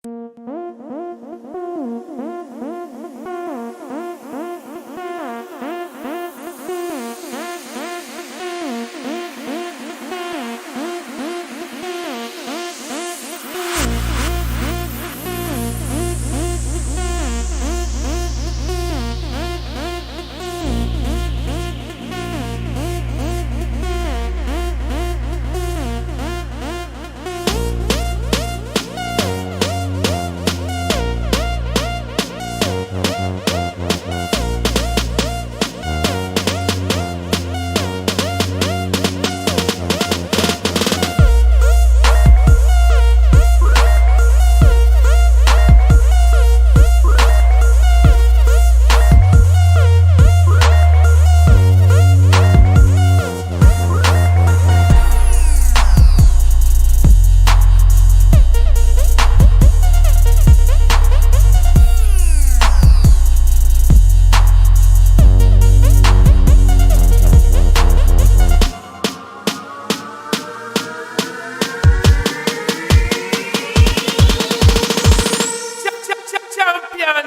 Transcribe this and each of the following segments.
Champion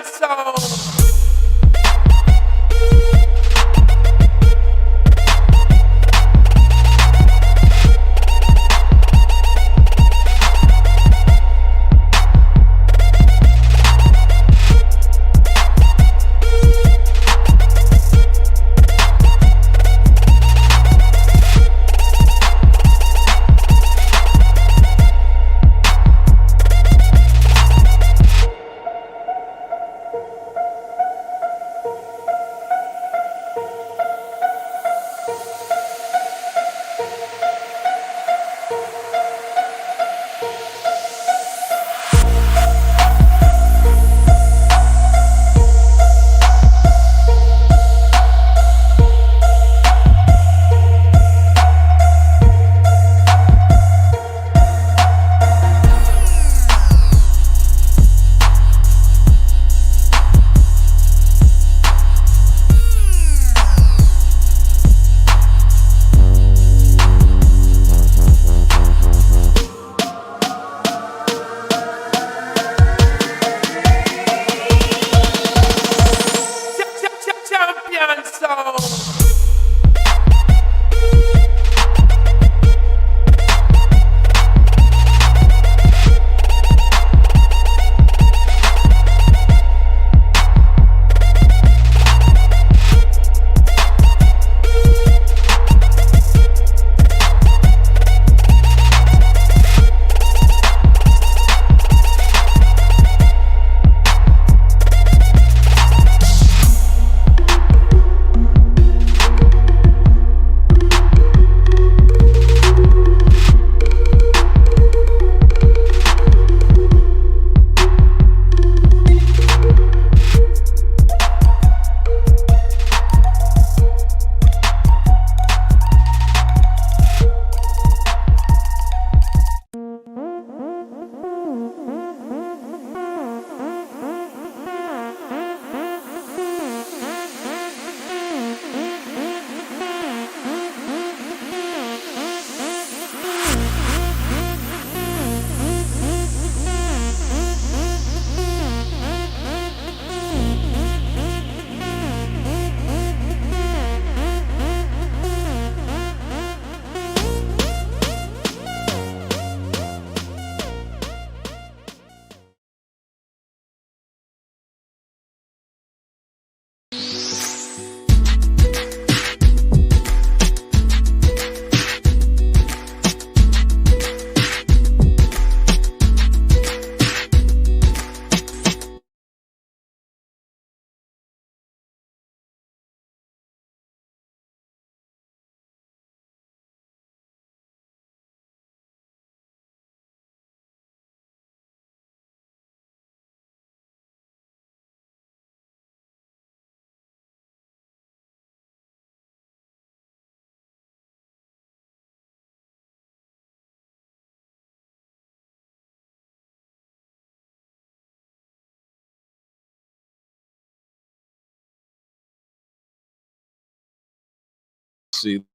sound. Champion sound.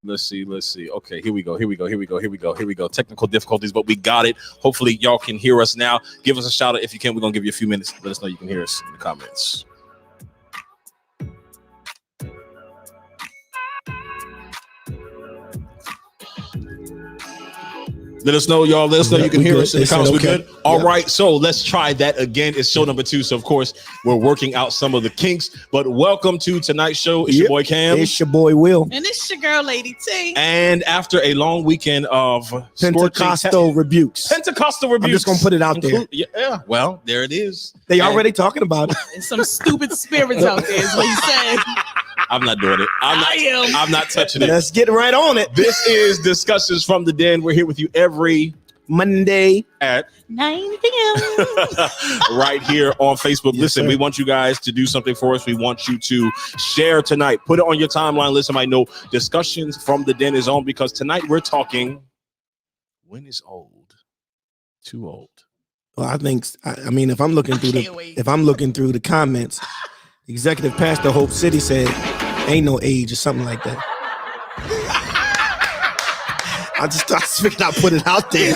Let's see. Okay, here we go. Technical difficulties, but we got it. Hopefully, y'all can hear us now. Give us a shout out if you can. We're gonna give you a few minutes. Let us know you can hear us in the comments. Let us know, y'all. Let us know you can hear us in the comments. We're good. All right, so let's try that again. It's show number 2, so of course we're working out some of the kinks. But welcome to tonight's show. It's your boy Cam. It's your boy Will. And it's your girl Lady T. And after a long weekend of Pentecostal rebukes. I'm just gonna put it out there. Yeah. Well, there it is. They already talking about it. There's some stupid spirits out there, is what you said. I'm not doing it. I'm not touching it. Let's get right on it. This is Discussions from the Den. We're here with you every Monday at 9 p.m. right here on Facebook. Yes, Listen, sir. we want you guys to do something for us. We want you to share tonight. Put it on your timeline. Let somebody know Discussions from the Den is on, because tonight we're talking, when is old too old? Well, I think if I'm looking through the comments, Executive Pastor Hope City said ain't no age or something like that. I figured I'd put it out there.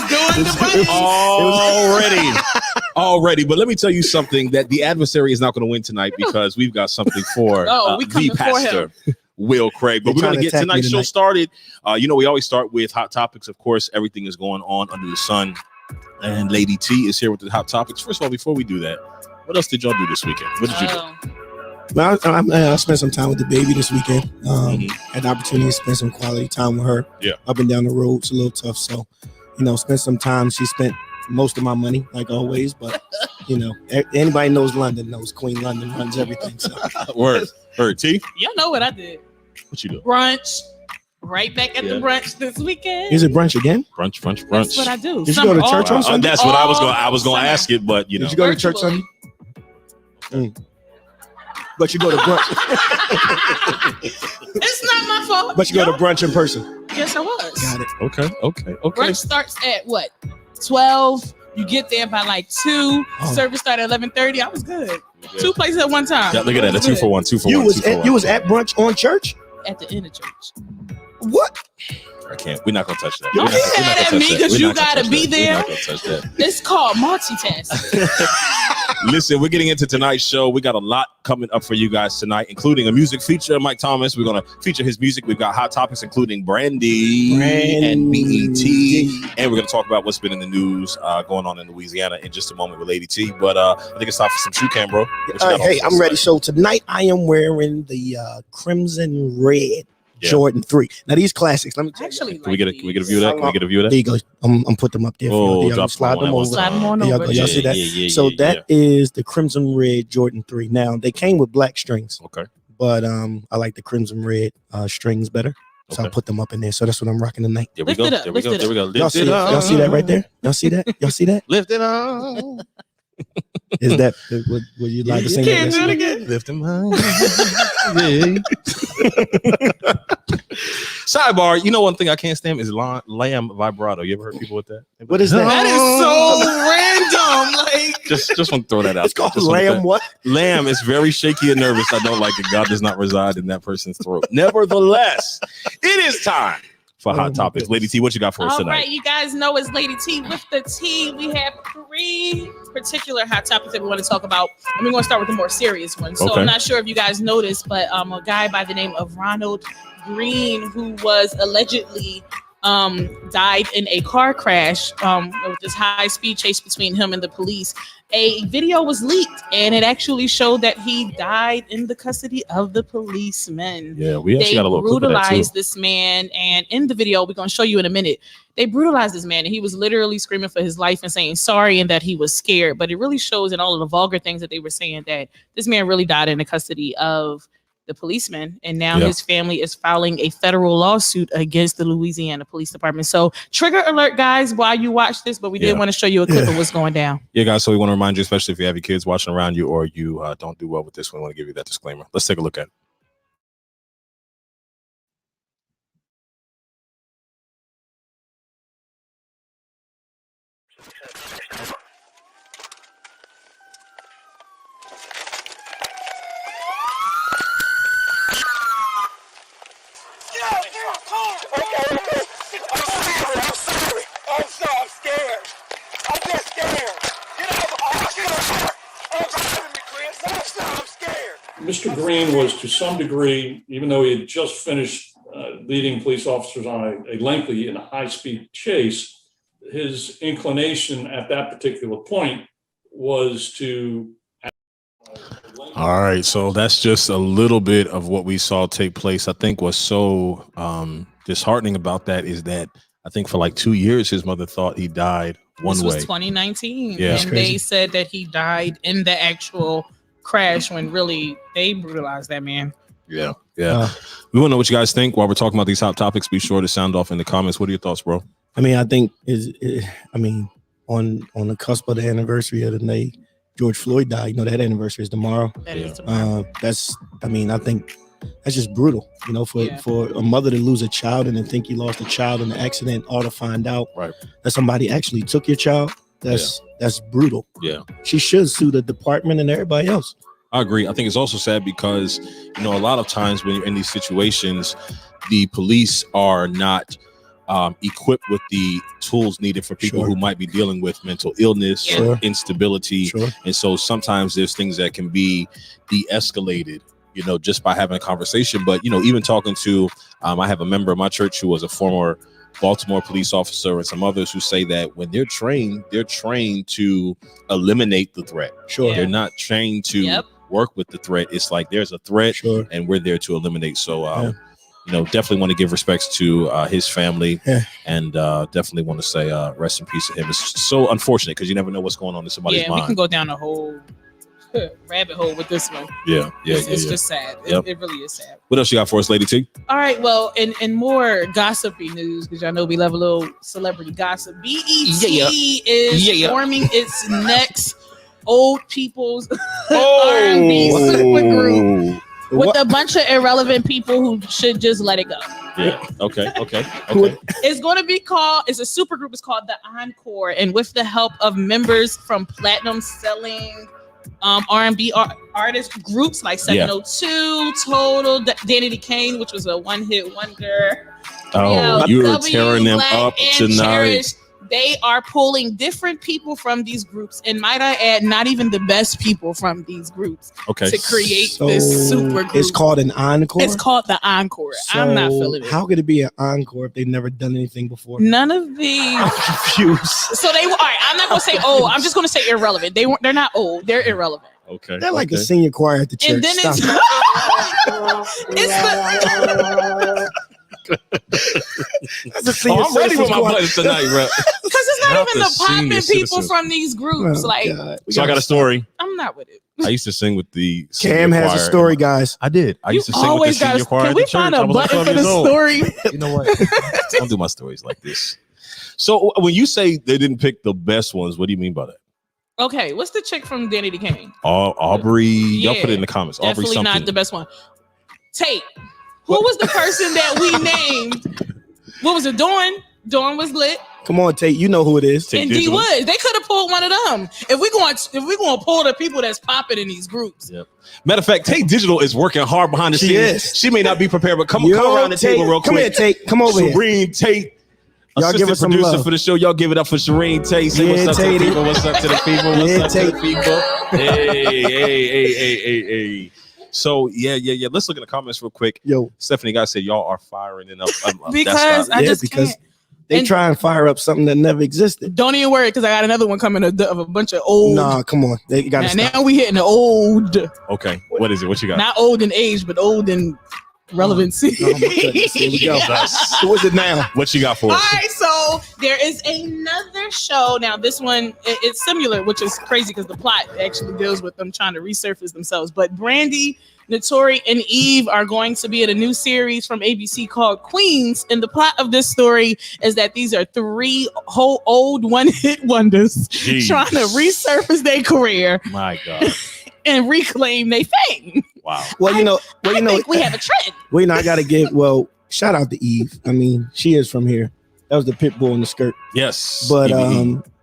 Already. But let me tell you something, that the adversary is not going to win tonight, because we've got something for the pastor, Will Craig. But we're going to get tonight's show started. We always start with hot topics. Of course, everything is going on under the sun. And Lady T is here with the hot topics. First of all, before we do that, what else did y'all do this weekend? What did you do? Well, I spent some time with the baby this weekend. Had the opportunity to spend some quality time with her. Yeah. Up and down the road. It's a little tough. So, spent some time. She spent most of my money, like always. But, anybody knows London knows Queen London runs everything. So. Word. T? Y'all know what I did. What you do? Brunch. Right back at the brunch this weekend. Is it brunch again? Brunch. That's what I do. Did you go to church on Sunday? That's what I was going to ask it, but, Did you go to church Sunday? But you go to brunch. It's not my fault. But you go to brunch in person. Yes, I was. Got it. Okay. Brunch starts at what? 12. You get there by like 2. Service started at 11:30. I was good. 2 places at one time. Yeah, look at that. A 2 for 1. 2 for 1. You was at brunch on church? At the end of church. What? I can't. We're not gonna touch that. Don't be mad at me because you gotta be there. We're not gonna touch that. It's called multitasking. Listen, we're getting into tonight's show. We got a lot coming up for you guys tonight, including a music feature. Mike Thomas, we're gonna feature his music. We've got hot topics, including Brandy and BET, and we're gonna talk about what's been in the news going on in Louisiana in just a moment with Lady T. But I think it's time for some shoe cam, bro. Hey, I'm ready. So tonight I am wearing the crimson red Jordan 3. Now these classics. Let me tell you. Can we get a view of that? Can we get a view of that? There you go. I'm put them up there. Slide them on There over. y'all see that? So that is the crimson red Jordan 3. Now they came with black strings. Okay. But I like the crimson red strings better. So I'll put them up in there. So that's what I'm rocking tonight. There we go. Y'all see that right there? Y'all see that? Lift it up. Is that would you like to sing Can't do it again. Lift him high. Sidebar, one thing I can't stand is lamb vibrato. You ever heard people with that? What is that? That is so random. Like, just want to throw that out. It's called lamb what? Lamb is very shaky and nervous. I don't like it. God does not reside in that person's throat. Nevertheless, it is time for hot topics. Lady T, what you got for us tonight? All right, you guys know it's Lady T with the T. We have 3 particular hot topics that we want to talk about. And we're going to start with the more serious one. So I'm not sure if you guys noticed, but a guy by the name of Ronald Green, who was allegedly died in a car crash with this high-speed chase between him and the police. A video was leaked, and it actually showed that he died in the custody of the policemen. Yeah, we actually got a little clip of that too. They brutalized this man, and in the video, we're going to show you in a minute, they brutalized this man, and he was literally screaming for his life and saying sorry and that he was scared. But it really shows in all of the vulgar things that they were saying that this man really died in the custody of the policeman, and now his family is filing a federal lawsuit against the Louisiana Police Department. So trigger alert, guys, while you watch this, but we did want to show you a clip of what's going down. Yeah, guys, so we want to remind you, especially if you have your kids watching around you or you don't do well with this one, we want to give you that disclaimer. Let's take a look at it. Mr. Green was to some degree, even though he had just finished leading police officers on a lengthy and high-speed chase, his inclination at that particular point was to. All right, so that's just a little bit of what we saw take place. I think what's so disheartening about that is that I think for like 2 years, his mother thought he died one way. This was 2019, yeah, and they said that he died in the actual crash when really they brutalized that man. Yeah. We want to know what you guys think while we're talking about these hot topics. Be sure to sound off in the comments. What are your thoughts, bro? I mean, I think on the cusp of the anniversary of the day George Floyd died, you know, that anniversary is tomorrow. That is tomorrow. I think that's just brutal, you know, for a mother to lose a child and then think you lost a child in an accident, or to find out that somebody actually took your child. That's brutal. Yeah. She should sue the department and everybody else. I agree. I think it's also sad because, you know, a lot of times when you're in these situations, the police are not equipped with the tools needed for people who might be dealing with mental illness or instability. And so sometimes there's things that can be de-escalated, you know, just by having a conversation. But, you know, even talking to, I have a member of my church who was a former Baltimore police officer, and some others who say that when they're trained to eliminate the threat. They're not trained to work with the threat. It's like there's a threat and we're there to eliminate. So, you know, definitely want to give respects to his family and definitely want to say rest in peace to him. It's so unfortunate because you never know what's going on in somebody's mind. We can go down a whole rabbit hole with this one. It's just sad. It really is sad. What else you got for us, Lady T? All right, well, in more gossipy news, because I know we love a little celebrity gossip. BET is forming its next old people's R&B supergroup with a bunch of irrelevant people who should just let it go. Okay. It's going to be called, it's a supergroup. It's called the Encore, and with the help of members from platinum selling R&B artist groups like 702, Total, Danny Kane, which was a one-hit wonder. You were tearing them up tonight. Cherish. They are pulling different people from these groups, and might I add, not even the best people from these groups, to create this super group. It's called an encore? It's called the Encore. So I'm not feeling it. How could it be an encore if they've never done anything before? None of these. I'm confused. So they were, all right, I'm not going to say old. I'm just going to say irrelevant. They're not old. They're irrelevant. Okay. They're like the senior choir at the church. And then I'm ready with my buttons tonight, bro. Because it's not even the popping people from these groups. So I got a story. I'm not with it. I used to sing with the Cam has a story, guys. I did. I used to sing with the senior choir. Can we find a button for the story? You know what? I don't do my stories like this. So when you say they didn't pick the best ones, what do you mean by that? Okay, what's the chick from Danny Kane? Aubrey. Y'all put it in the comments. Definitely Aubrey something. Not the best one. Tate. Who was the person that we named? What was it? Dawn? Dawn was lit. Come on, Tate. You know who it is. And D Woods. They could have pulled one of them. If we going to pull the people that's popping in these groups. Yep. Matter of fact, Tate Digital is working hard behind the scenes. She may not be prepared, but come around the table real quick. Come here, Tate. Come over here. Shireen Tate. Y'all give us some producer love for the show. Y'all give it up for Shireen Tate. Say what's up to the people. What's up to the people? What's up to the people? Hey. So yeah. Let's look at the comments real quick. Yo, Stephanie guys said y'all are firing it up. Because because they try and fire up something that never existed. Don't even worry, because I got another one coming of a bunch of old. Nah, come on. They got to stop. Now we hitting the old. Okay, what is it? What you got? Not old in age, but old in relevancy. Here we go. Who is it now? What you got for us? All right, so there is another show. Now, this one, it's similar, which is crazy because the plot actually deals with them trying to resurface themselves. But Brandy, Notori, and Eve are going to be in a new series from ABC called Queens. And the plot of this story is that these are three whole old one-hit wonders trying to resurface their career. My God. And reclaim their fame. Wow. I think we have a trend. Well, I got to give, shout out to Eve. I mean, she is from here. That was the pit bull in the skirt. Yes. But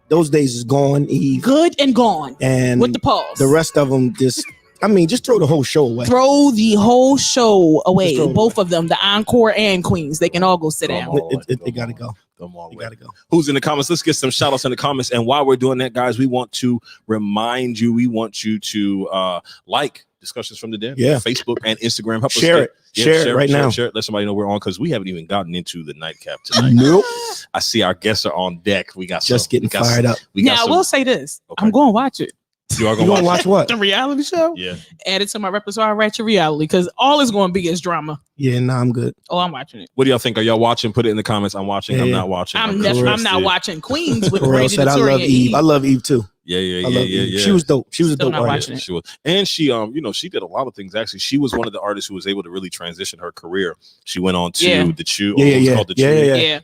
those days is gone, Eve. Good and gone. And with the pause. The rest of them just, I mean, just throw the whole show away. Throw the whole show away. Both of them, the encore and Queens. They can all go sit down. They gotta go. You gotta go. Who's in the comments? Let's get some shout outs in the comments. And while we're doing that, guys, we want to remind you, we want you to like Discussions from the Den. Yeah. Facebook and Instagram. Help share us it. Share it right now. Share it. Let somebody know we're on because we haven't even gotten into the nightcap tonight. Nope. I see our guests are on deck. We got just getting fired up. Now, I will say this. Okay. I'm going to watch it. You are going to watch what? The reality show? Yeah. Add it to my repertoire, Ratchet Reality, because all it's going to be is drama. Yeah, no, I'm good. Oh, I'm watching it. What do y'all think? Are y'all watching? Put it in the comments. I'm watching. Yeah. I'm not watching. I'm not watching Queens with Brandy. Said I love Eve. I love Eve too. Yeah. She was dope. She was a dope artist. She was, and she, she did a lot of things. Actually, she was one of the artists who was able to really transition her career. She went on to the Chew,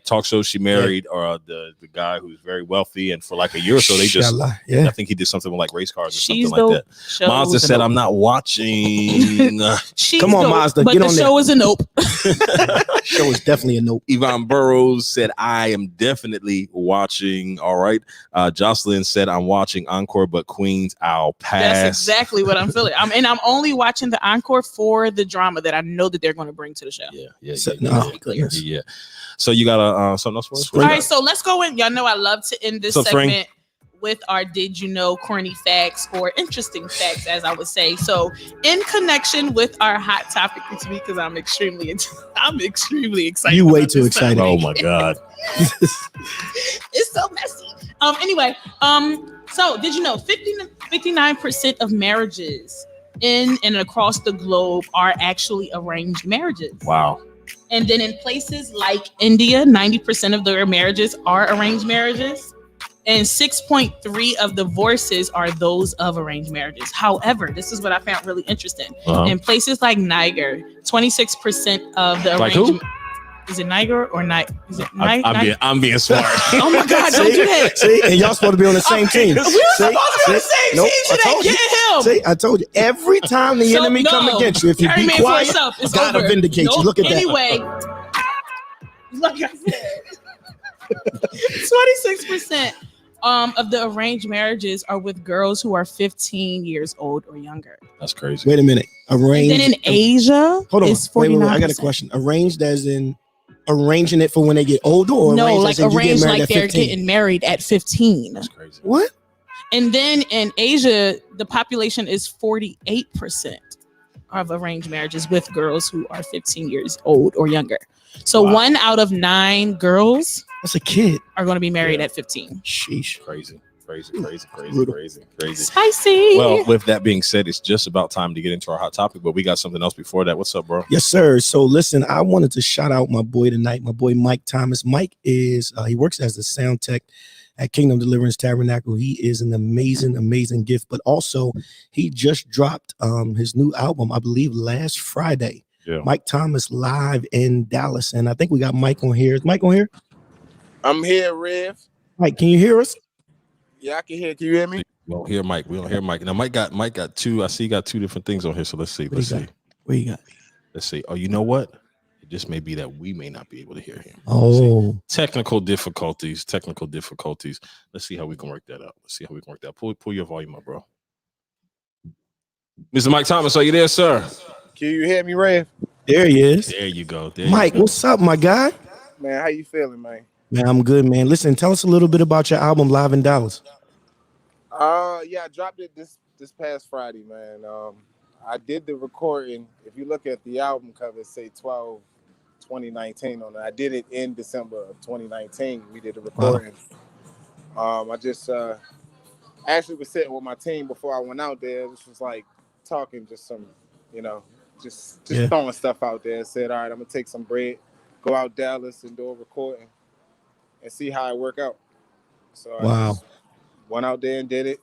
talk show. She married the guy who's very wealthy, and for like a year or so, they just, I think he did something with like race cars or something like that. Mazda said, "I'm not watching." Come on, Mazda, but get on the show is a nope. Show is definitely a nope. Yvonne Burrows said, "I am definitely watching." All right, Jocelyn said, "I'm watching Encore, but Queens, I'll pass." That's exactly what I'm feeling. I'm only watching the Encore for the drama that I know that they're going to bring to the show. Yeah. So you got something else for us? All right, so let's go in. Y'all know I love to end this segment with our Did You Know corny facts or interesting facts, as I would say. So in connection with our hot topic this week, because I'm extremely excited. You way too excited. Oh my God. It's so messy. Anyway, so did you know 59% of marriages in and across the globe are actually arranged marriages? Wow. And then in places like India, 90% of their marriages are arranged marriages. And 6.3 of divorces are those of arranged marriages. However, this is what I found really interesting. In places like Niger, 26% of the arranged. Is it Niger or Niger? Is it Niger? I'm being smart. Oh my God! Don't do that. See, and y'all supposed to be on the same team. We were supposed to be on the same team today. Get him. See, I told you. Every time the enemy come against you, if you be quiet, God will vindicate you. Look at that. Anyway, like I said, 26% of the arranged marriages are with girls who are 15 years old or younger. That's crazy. Wait a minute. Arranged. And then in Asia, hold on. it's 49%. Wait. I got a question. Arranged as in arranging it for when they get older, or no, like arranged like they're getting married at 15. That's crazy. What? And then in Asia, the population is 48% of arranged marriages with girls who are 15 years old or younger. So 1 out of 9 girls, that's a kid, are going to be married at 15. Sheesh. Crazy. Spicy. Well, with that being said, it's just about time to get into our hot topic, but we got something else before that. What's up, bro? Yes, sir. So listen, I wanted to shout out my boy tonight, my boy Mike Thomas. Mike is he works as a sound tech at Kingdom Deliverance Tabernacle. He is an amazing gift, but also he just dropped his new album, I believe last Friday. Yeah. Mike Thomas live in Dallas, and I think we got Mike on here. Is Mike on here? I'm here, Rev. Mike, can you hear us? Yeah, I can hear. Can you hear me? We don't hear Mike. Now Mike got two. I see you got two different things on here. So let's see. What you got? Let's see. Oh, you know what? It just may be that we may not be able to hear him. Oh, technical difficulties. Let's see how we can work that out. Pull your volume up, bro. Mr. Mike Thomas, are you there, sir? Can you hear me, Rev? There he is. There you go. Mike, what's up, my guy? Man, how you feeling, man? Man, I'm good, man. Listen, tell us a little bit about your album, Live in Dallas. Yeah, I dropped it this past Friday, man. I did the recording. If you look at the album cover, it say 12/2019 on it. I did it in December of 2019. We did the recording. I just actually was sitting with my team before I went out there. This was like talking, just some, just throwing stuff out there. Said, all right, I'm gonna take some bread, go out Dallas and do a recording and see how it work out. So I just went out there and did it,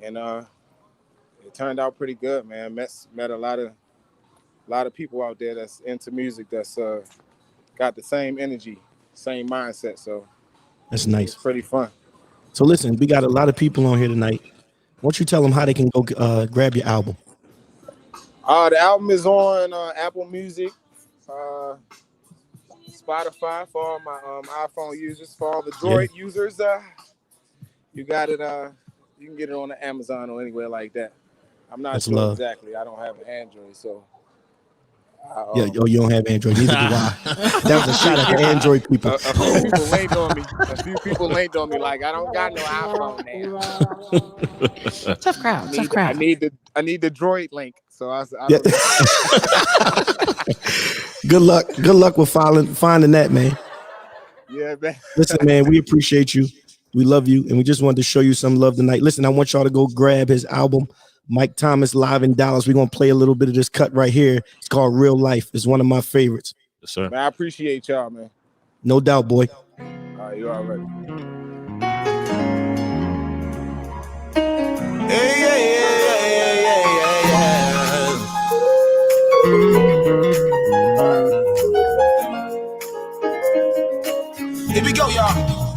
and it turned out pretty good, man. Met a lot of people out there that's into music, that's got the same energy, same mindset. So that's nice. It's pretty fun. So listen, we got a lot of people on here tonight. Why don't you tell them how they can go grab your album? The album is on Apple Music, Spotify for all my iPhone users, for all the Droid users. You got it. You can get it on the Amazon or anywhere like that. I'm not That's sure love. exactly. I don't have an Android, so. Yeah, you don't have Android. Neither do I. That was a shot at the Android people. A few people leaned on me. Like, I don't got no iPhone now. Tough crowd. I need the Droid link. So I Yeah. Good luck with finding that, man. Yeah, man. Listen, man, we appreciate you. We love you, and we just wanted to show you some love tonight. Listen, I want y'all to go grab his album, Mike Thomas Live in Dallas. We're gonna play a little bit of this cut right here. It's called Real Life. It's one of my favorites. Yes, sir. Man, I appreciate y'all, man. No doubt, boy. All right, you already. Here we go, y'all.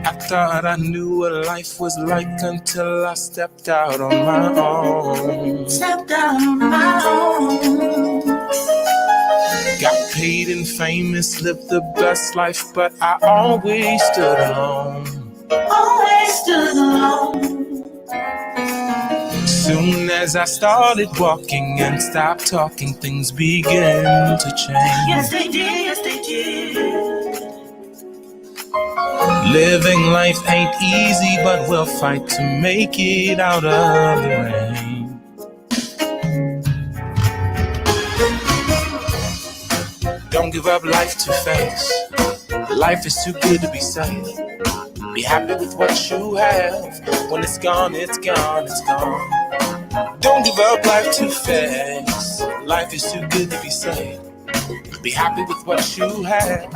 I thought I knew what life was like until I stepped out on my own. Got paid and famous, lived the best life, but I always stood alone. Soon as I started walking and stopped talking, things began to change. Yes, they did. Living life ain't easy, but we'll fight to make it out of the rain. Don't give up life too fast. Life is too good to be safe. Be happy with what you have. When it's gone, it's gone, it's gone. Don't give up life too fast. Life is too good to be safe. Be happy with what you have.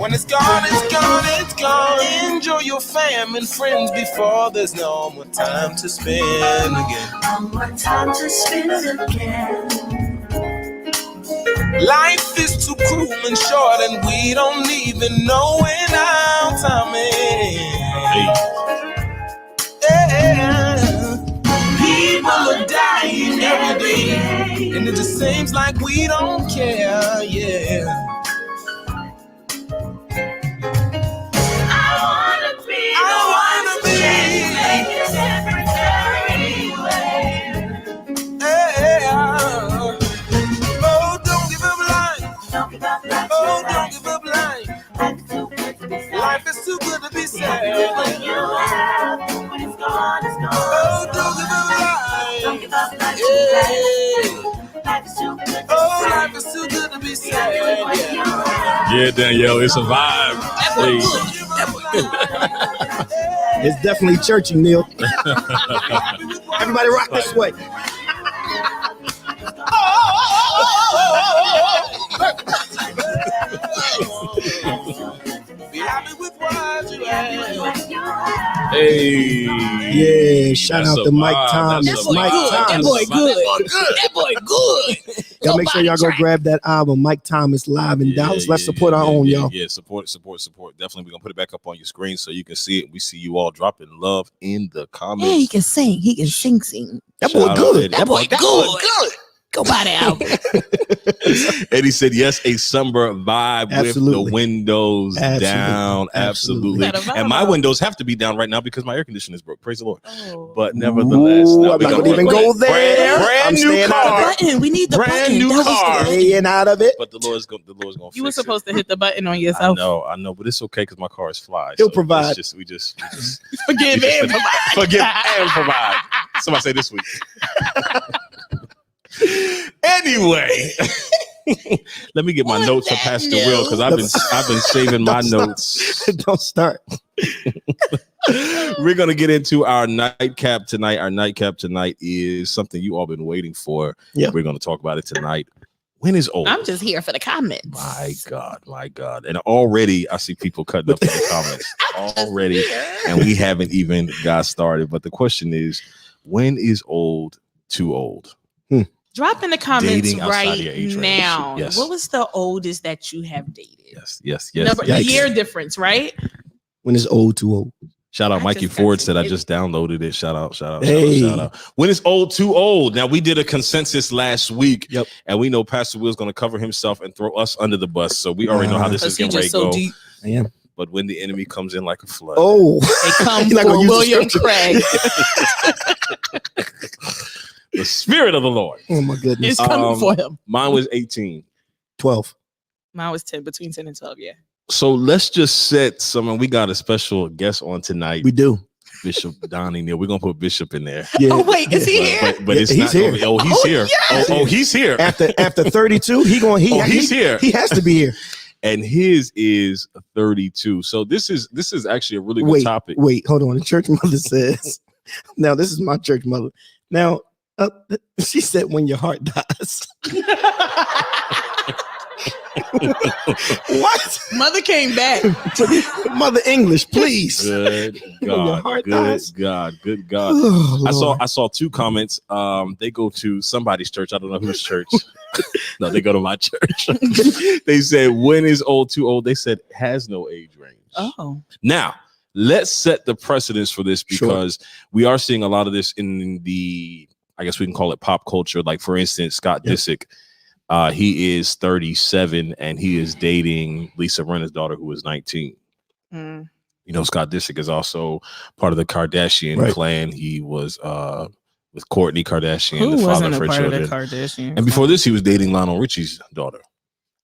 When it's gone, it's gone, it's gone. Enjoy your fam and friends before there's no more time to spend again. No more time to spend again. Life is too cruel and short, and we don't even know when our time is. Yeah. People are dying every day, and it just seems like we don't care, yeah. I wanna be the one to change, make a difference everywhere. Yeah. Oh, don't give up life. Don't give up life. Oh, don't give up life. Life is too good to be sad. Life is too good to be sad. What you have, when it's gone, it's gone. Oh, don't give up life. Don't give up life. Yeah. Life is too good to be Oh, sad. life is too good to be sad. What you Yeah. have. Yeah, Danielle, it's a vibe. Hey. It's definitely churchy, Neil. Everybody rock this way. Be happy with what you have. Hey. Yeah, shout That's out a to Mike vibe. Thomas. That's a Mike vibe. Thomas. That boy good. That boy good. Y'all make sure y'all go grab that album, Mike Thomas Live in Dallas. Let's support our own, y'all. Yeah, support. Definitely, we're gonna put it back up on your screen so you can see it. We see you all dropping love in the comments. Yeah, he can sing. He can sing. That boy good. That boy good. Go buy the album. Eddie said, yes, a somber vibe Absolutely. with the windows Absolutely. down. Absolutely. Absolutely. And my windows have to be down right now because my air conditioner is broke. Praise the Lord. Oh. But nevertheless, Ooh, now I'm we not gonna gonna even work go with it. there. Brand I'm new staying out of car. Button. We need the Brand button. new That was car. good. Staying out of it. But the Lord's gonna You were fix supposed it. to hit the button on yourself. I know, but it's okay because my car is fly. He'll so provide. We just Forgive and provide. forgive and provide. Somebody say this week. Anyway, let me get my notes for Pastor Will because I've been saving my notes. Don't start. We're gonna get into our nightcap tonight. Our nightcap tonight is something you all been waiting for. Yeah. We're gonna talk about it tonight. When is old? I'm just here for the comments. My God. And already I see people cutting up in the comments already, and we haven't even got started. But the question is, when is old too old? Drop in the comments Dating outside of your right age range. now. Yes. What was the oldest that you have dated? Yes. Yikes. Year difference, right? When it's old, too old. Shout out I Mikey just Ford got said I it. just downloaded it. Shout out. Hey. Shout out. When is old too old? Now we did a consensus last week. Yep. And we know Pastor Will's gonna cover himself and throw us under the bus. So we already know how this Because is he getting ready just to so go. deep. I am. but when the enemy comes in like a flood. Oh, they come for William Craig. The Spirit of the Lord. Oh my goodness. It's coming for him. Mine was 18. 12. Mine was 10, between 10 and 12, yeah. So let's just set someone. We got a special guest on tonight. We do. Bishop Donnie Neal. We're gonna put Bishop in there. Yeah. Oh wait, is he here? But it's he's not here. Oh, he's here. Yes. Oh, he's here. After 32, he's here. He has to be here. And his is 32. So this is actually a really good topic. Wait, hold on. The church mother says. Now this is my church mother. Now she said, "When your heart dies." What? Mother came back. Mother English, please. Good God. Good God. Oh, I saw two comments. They go to somebody's church. I don't know whose church. No, they go to my church. They said, when is old too old? They said has no age range. Oh. Now, let's set the precedence for this because we are seeing a lot of this in the, I guess we can call it pop culture. Like, for instance, Scott Disick. He is 37 and he is dating Lisa Rinna's daughter, who is 19. You know, Scott Disick is also part of the Kardashian clan. He was with Kourtney Kardashian, who the father wasn't of her a part children. of the Kardashian? And before this, he was dating Lionel Richie's daughter.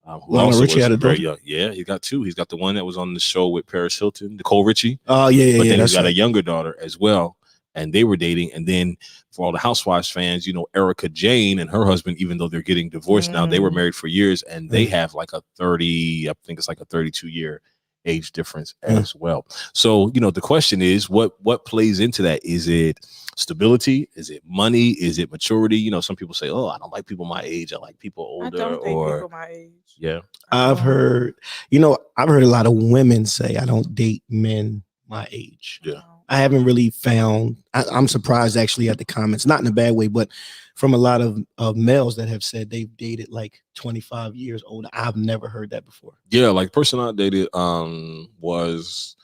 Lionel Richie had a daughter? Young. Yeah, he got two. He's got the one that was on the show with Paris Hilton, Nicole Richie. Oh, yeah. But then he's got a younger daughter as well. And they were dating. And then for all the Housewives fans, you know, Erica Jane and her husband, even though they're getting divorced now, they were married for years and they have like a 32-year age difference as well. So, you know, the question is, what plays into that? Is it stability? Is it money? Is it maturity? You know, some people say, oh, I don't like people my age. I like people older. I don't think people my age. Yeah. I've heard a lot of women say, I don't date men my age. Yeah. I haven't really found, I'm surprised actually at the comments, not in a bad way, but from a lot of males that have said they've dated like 25 years older. I've never heard that before. Yeah, like person I dated was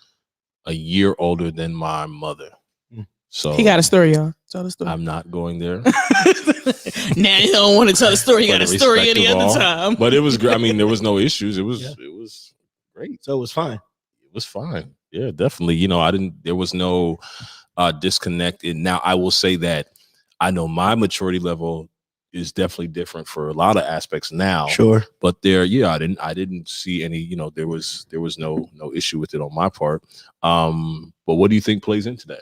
a year older than my mother. So he got a story, y'all. Tell the story. I'm not going there. Now you don't want to tell the story. You got a story any other time. But it was great. I mean, there was no issues. It was great. So it was fine. It was fine. Yeah, definitely. You know, there was no disconnect. And now I will say that I know my maturity level is definitely different for a lot of aspects now. Sure. But I didn't see any, you know, there was no issue with it on my part. But what do you think plays into that?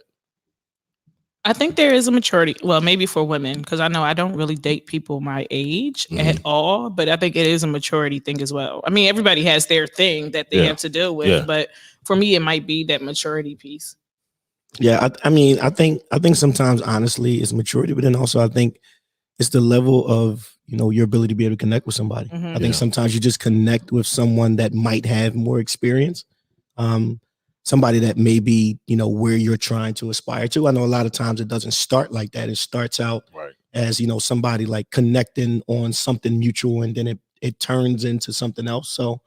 I think there is a maturity. Well, maybe for women, because I know I don't really date people my age at all, but I think it is a maturity thing as well. I mean, everybody has their thing that they have to deal with, but for me, it might be that maturity piece. Yeah, I mean, I think sometimes honestly it's maturity, but then also I think it's the level of, you know, your ability to be able to connect with somebody. I think sometimes you just connect with someone that might have more experience. Somebody that may be, you know, where you're trying to aspire to. I know a lot of times it doesn't start like that. It starts out as, you know, somebody like connecting on something mutual and then it turns into something else. So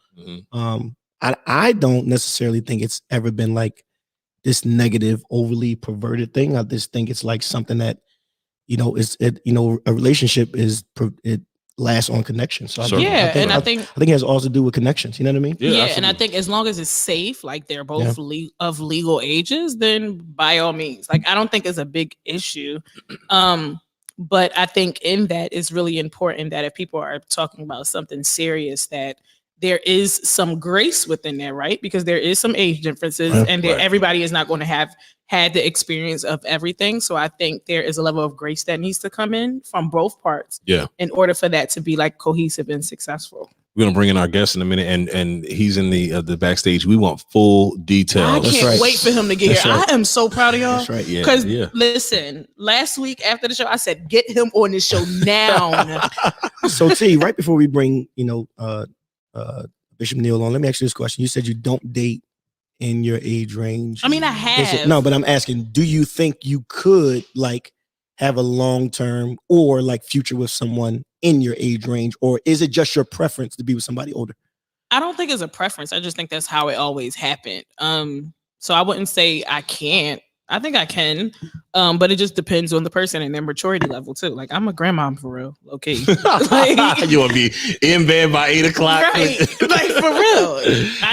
I don't necessarily think it's ever been like this negative, overly perverted thing. I just think it's like something that, you know, a relationship it lasts on connection. So I think it has all to do with connections. You know what I mean? Yeah, and I think as long as it's safe, like they're both of legal ages, then by all means, like I don't think it's a big issue. But I think in that it's really important that if people are talking about something serious, that there is some grace within there, right? Because there is some age differences and everybody is not going to have had the experience of everything. So I think there is a level of grace that needs to come in from both parts in order for that to be like cohesive and successessful. We're going to bring in our guest in a minute and he's in the backstage. We want full details. I can't wait for him to get here. I am so proud of y'all. That's right. Yeah. Because listen, last week after the show, I said, get him on this show now. So T, right before we bring, you know, Bishop Neal on, let me ask you this question. You said you don't date in your age range. I mean, I have. No, but I'm asking, do you think you could like have a long-term or like future with someone in your age range, or is it just your preference to be with somebody older? I don't think it's a preference. I just think that's how it always happened. So I wouldn't say I can't. I think I can, but it just depends on the person and their maturity level too. Like I'm a grandma for real, okay. Like, you want to be in bed by 8 o'clock, right? Like for real.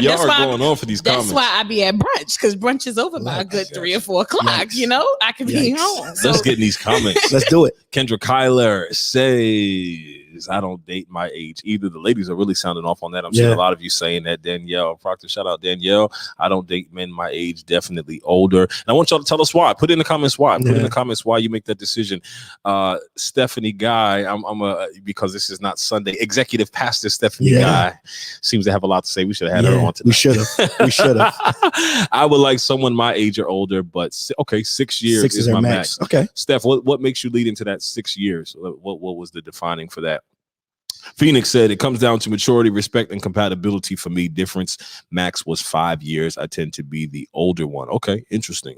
Y'all are going on for these comments. That's why I be at brunch because brunch is over by a good 3 or 4 o'clock. You know, I can be home. So. Let's get in these comments. Let's do it. Kendra Kyler says, "I don't date my age either." The ladies are really sounding off on that. I'm seeing a lot of you saying that. Danielle Proctor, shout out Danielle. I don't date men my age, definitely older. And I want y'all to tell us why. Put in the comments why. Put in the comments why you make that decision. Stephanie Guy, because this is not Sunday. Executive Pastor Stephanie Guy seems to have a lot to say. We should have had her on tonight. We should have. I would like someone my age or older, but 6 years 6 is my max. Okay, Steph, what makes you lead into that 6 years? What was the defining for that? Phoenix said it comes down to maturity, respect, and compatibility for me. Difference max was 5 years. I tend to be the older one. Okay, interesting.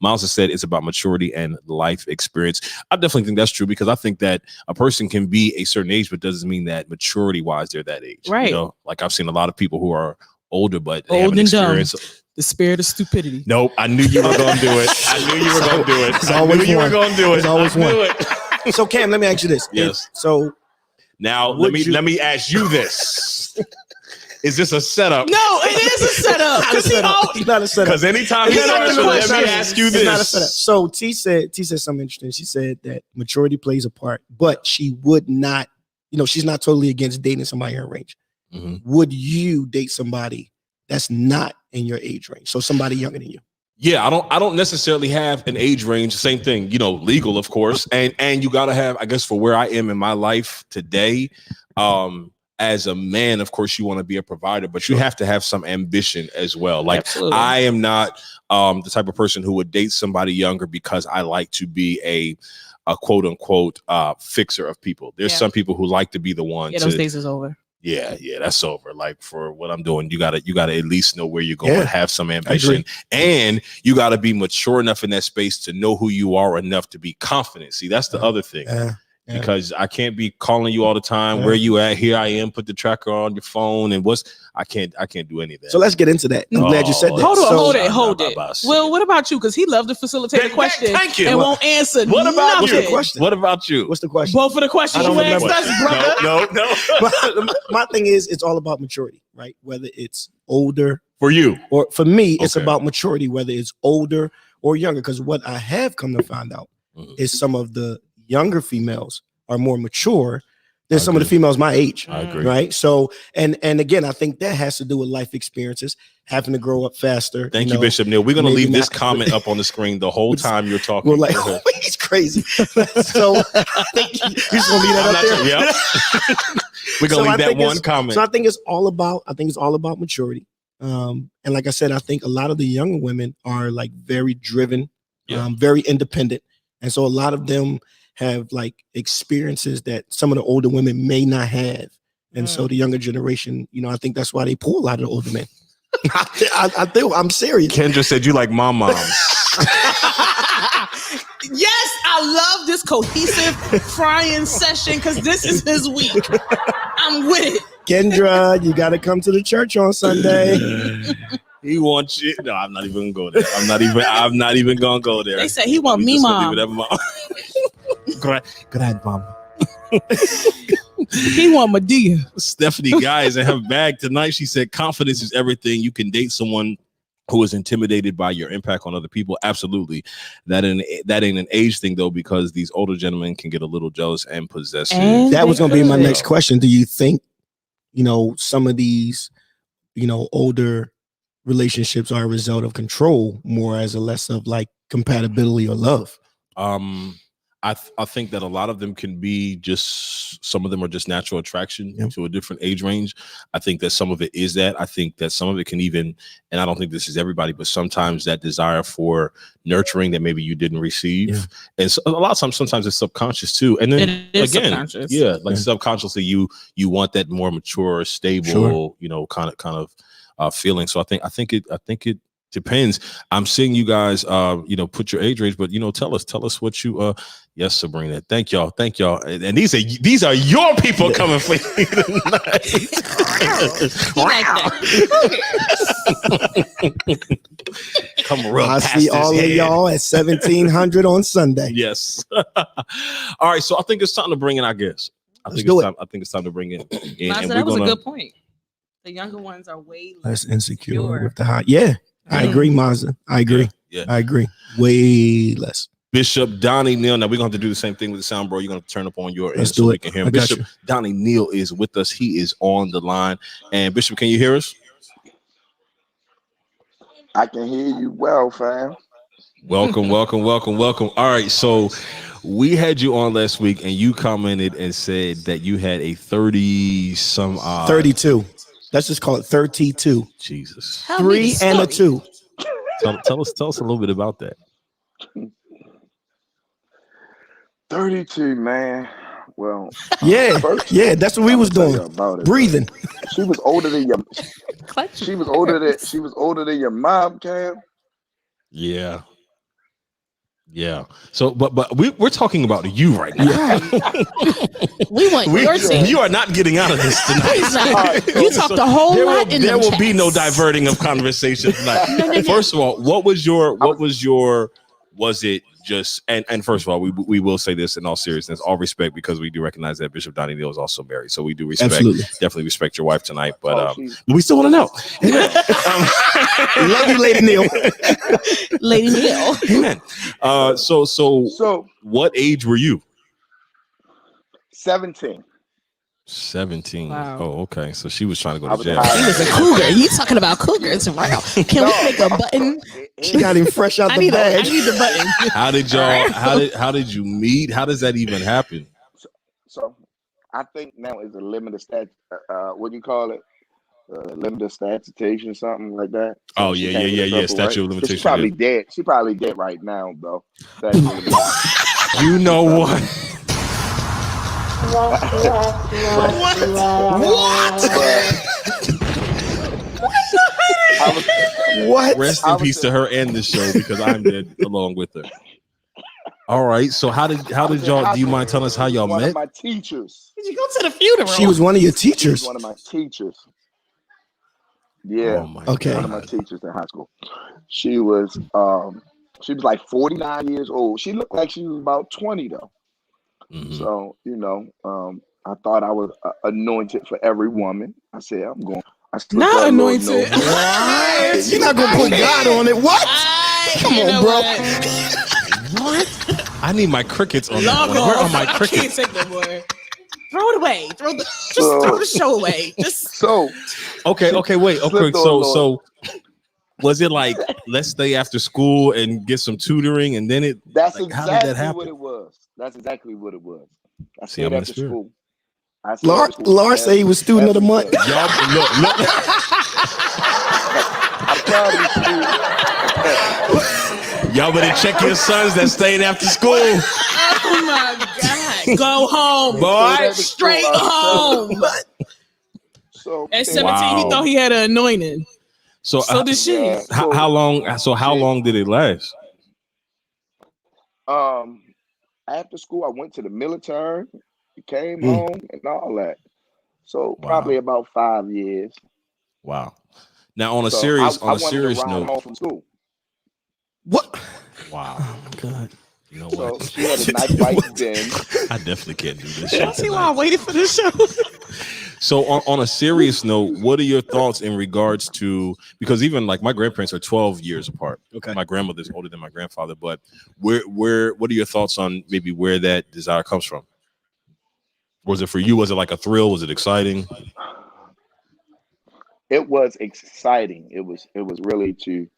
Miles has said it's about maturity and life experience. I definitely think that's true because I think that a person can be a certain age, but doesn't mean that maturity-wise they're that age. Right. You know, like I've seen a lot of people who are older, but they old haven't and dumb. experienced. The spirit of stupidity. Nope, I knew you were going to do it. I knew you were going to do it. I knew you were going to do it. There's always one. So Cam, let me ask you this. Yes. So now let me ask you this. Is this a setup? No, it is a setup. It's not a setup. Because anytime he's answering, let me ask you this. It's not a setup. So T said something interesting. She said that maturity plays a part, but she would not, she's not totally against dating somebody her range. Mm-hmm. Would you date somebody that's not in your age range? So somebody younger than you. Yeah, I don't necessarily have an age range. Same thing, legal, of course. And you gotta have, I guess, for where I am in my life today, as a man, of course, you want to be a provider, but you have to have some ambition as well. Like absolutely. I am not the type of person who would date somebody younger because I like to be a quote unquote fixer of people. There's some people who like to be the one. Yeah, those days is over. Yeah, that's over. Like for what I'm doing, you gotta at least know where you're going, have some ambition, and you gotta be mature enough in that space to know who you are enough to be confident. See, that's the other thing. Because I can't be calling you all the time. Where you at? Here I am. Put the tracker on your phone, and I can't do any of that. So let's get into that. I'm glad you said that. Hold it. Well, what about you? Because he loved to facilitate a question and won't answer. What about you? What about you? What's the question? Both of the questions you asked us, brother. No. My thing is, it's all about maturity, right? Whether it's older for you or for me, it's about maturity, whether it's older or younger. Because what I have come to find out is some of the younger females are more mature than some of the females my age. I agree. Right. So, and again, I think that has to do with life experiences, having to grow up faster. Thank you, Bishop Neil. We're going to leave this comment up on the screen the whole time you're talking. We're like, he's crazy. So I think you're just going to leave that up there. Yep. We're going to leave that one comment. So I think it's all about maturity. And like I said, I think a lot of the younger women are like very driven, very independent. And so a lot of them have like experiences that some of the older women may not have. And so the younger generation, I think that's why they pull a lot of the older men. I'm serious. Kendra said you like moms. Yes, I love this cohesive frying session because this is his week. I'm with it. Kendra, you got to come to the church on Sunday. He wants you. No, I'm not even gonna go there. I'm not even gonna go there. They said he want me, mom. Glad, mom. He want Medea. Stephanie Guy is in her bag tonight. She said confidence is everything. You can date someone who is intimidated by your impact on other people. Absolutely. That ain't an age thing though, because these older gentlemen can get a little jealous and possessive. And that was gonna be my next question. Do you think, some of these, older relationships are a result of control more as a less of like compatibility or love? I think that a lot of them can be just, some of them are just natural attraction to a different age range. I think that some of it is that. I think that some of it can even, and I don't think this is everybody, but sometimes that desire for nurturing that maybe you didn't receive. Yeah. And so a lot of times, sometimes it's subconscious too. And then again, subconsciously you want that more mature, stable, kind of feeling. So I think it depends. I'm seeing you guys, put your age range, but tell us what you. Yes, Sabrina. Thank y'all. And these are your people coming for you tonight. Come rub I past see all of y'all at 1700 on Sunday. Yes. All right. So I think it's time to bring in our guests. I think it's time to bring in. And that was a good point. The younger ones are way less insecure with the high. Yeah, I agree, Mazda. I agree. Yeah. I agree. Way less. Bishop Donnie Neal. Now we're going to do the same thing with the sound, bro. You're going to turn up on your end so we can hear him. Bishop Donnie Neal is with us. He is on the line. And Bishop, can you hear us? I can hear you well, fam. Welcome. All right, so we had you on last week, and you commented and said that you had a 32. Let's just call it 32. Jesus. 3 and a 2. Tell us a little bit about that. 32, man. Well, yeah, that's what we was doing. Breathing. She was older than your. She was older than your mom, Cam. Yeah. So, but we're talking about you right now. We want your team. You are not getting out of this tonight. You talked a whole lot. There will be no diverting of conversation tonight. No. First of all, was it just and first of all, we will say this in all seriousness, all respect, because we do recognize that Bishop Donnie Neal is also married, so we do definitely respect your wife tonight. But we still want to know. Love you, Lady Neal. Lady Neal. Amen. So what age were you? 17. 17. Wow. Oh, okay. So she was trying to go to jail. He was a cougar. You talking about cougars? Wow. Can we make a button? She got him fresh out the bag. I need the button. How did y'all? How did you meet? How does that even happen? So I think now is a limited what do you call it? Limited statute or something like that. So oh yeah. Statute of limitation. She's probably dead. She's probably dead right now, though. You know what? What? Rest in peace to her and the show, because I'm dead along with her. All right. So how did y'all? Do you mind telling us how y'all met? One of my teachers. Did you go to the funeral? She was one of your teachers. She was one of my teachers. Yeah. Okay. One of my teachers in high school. She was like 49 years old. She looked like she was about 20 though. Mm-hmm. So, I thought I was anointed for every woman. I said, not anointed. What? You're not gonna put God on it. What? Come on, bro. What? I need my crickets on that one. Where are my crickets? I can't take no more. Throw it away. Throw the show away. Okay, wait. Okay, so was it like, let's stay after school and get some tutoring, and then That's like, exactly what it was. That's exactly what it was. I stayed after school. Lars said he was student of the month. Y'all, look. I'm proud of you. Y'all better check your sons that staying after school. Oh my God. Go home, boy. Straight home. So at 17, he thought he had an anointing. So did she. How long did it last? After school, I went to the military, came home, and all that. So probably about 5 years. Wow. Now on a serious note, home from school. What? Wow. Oh my God. You know what? So she had a nice white den. I definitely can't do this show. See why I waited for this show. So on a serious note, what are your thoughts in regards to, because even like my grandparents are 12 years apart. Okay. My grandmother's older than my grandfather, but what are your thoughts on maybe where that desire comes from? Was it for you? Was it like a thrill? Was it exciting? It was exciting. It was really to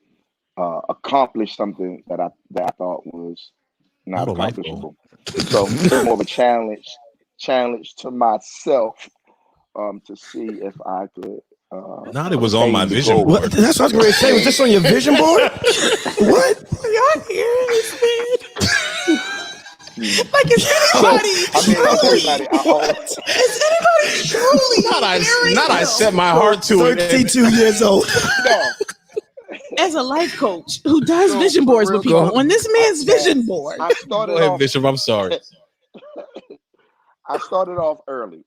accomplish something that I thought was not accomplishable. So it was more of a challenge to myself. To see if I could. Not it was on my vision board. That's what I was going to say. Was this on your vision board? What? Y'all hearing this, man? Like, is anybody truly? Not I set my heart to 32 years old. No. As a life coach who does vision boards with people, on this man's vision board. Go ahead, Bishop. I'm sorry. I started off early.